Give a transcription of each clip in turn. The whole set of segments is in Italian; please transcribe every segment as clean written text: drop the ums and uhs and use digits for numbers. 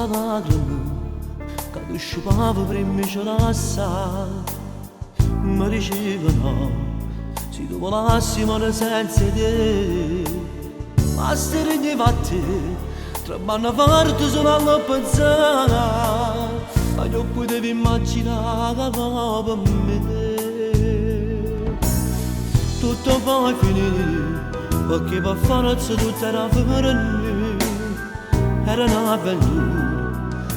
sta lacrima che ti sciupava prima ci lassa. Mi dicevano se tu volassimo senza te, ma se regni fatti trabbanno forte solo a pensare, ma io potevo immaginare che per me tutto poi finì, perché per forza tutto era per noi, era una avventura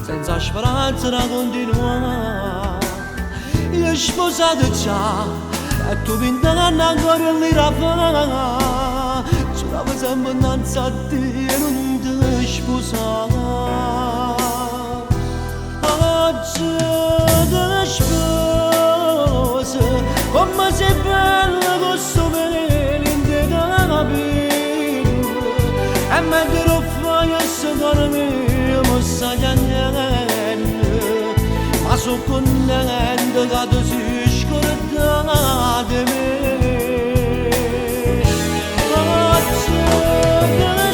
senza speranza da continuare. Io sposato già e tu 20 anni ancora lì a fare, giuravo sempre innanzi a te e non ti sposare. Oggi ti sposo, come sei bella con sto velo in te capito, e mentre lo fai a secondo me mi stai niente, ma sono contento che tu sei scordata di me. Oggi ti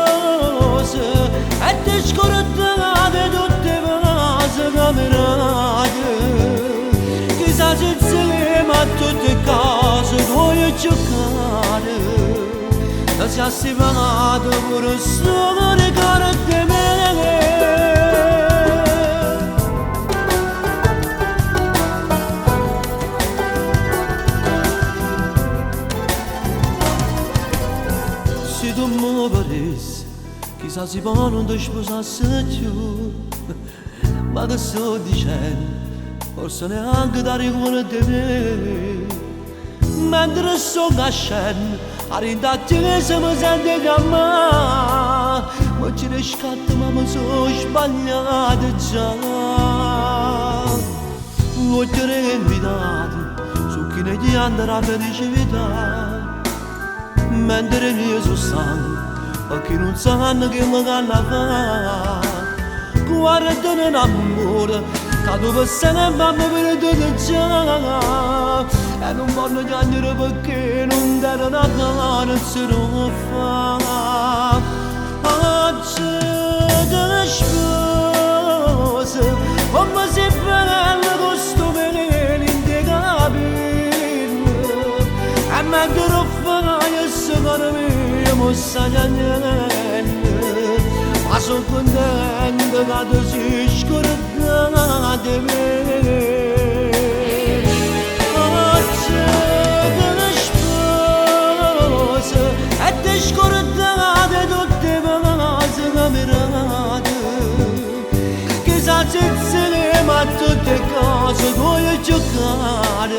sposo e ti scordate tutte le cose camerate, chissà se insieme a tutte le cose vuoi giocare, da sia stimato pure solo ricordo di me. Se tu mi paressi, chissà se poi non ti sposassi più, ma che sto dicendo, forse neanche da ricordo di me. Mentre sto nascendo, a rindarti che se mi senti chiamare, ma ci riscatto ma mi sono sbagliato già. L'ho invitato su chi ne gli andrà felicità, mentre io sono stanco perché non sanno che mi canna fa. Guarda un amore che tu per sempre mi perdo già, e non voglio piangere perché non ti era una cara se non fa. Oggi ti sposo, come sei bella con sto veleno in te capelli, e mentre lo fai a secondo me mi stai niente, ma sono contento che tu sei scordata di me. Oggi ti sposo e ti scordate tutte le cose camerate, chissà se insieme a tutte le cose vuoi giocare,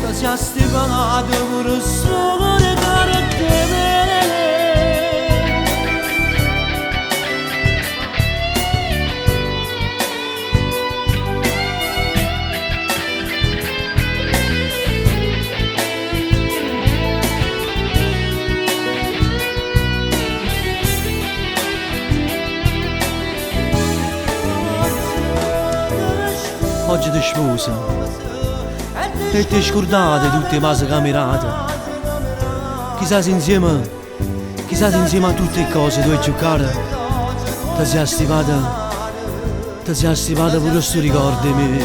da sia stimato pure solo ricordo di me. Oggi ti sposo e ti scordate tutte le cose camerate, chissà se insieme a tutte le cose tu hai giocare, ti sia stivata pure sto ricordo di me.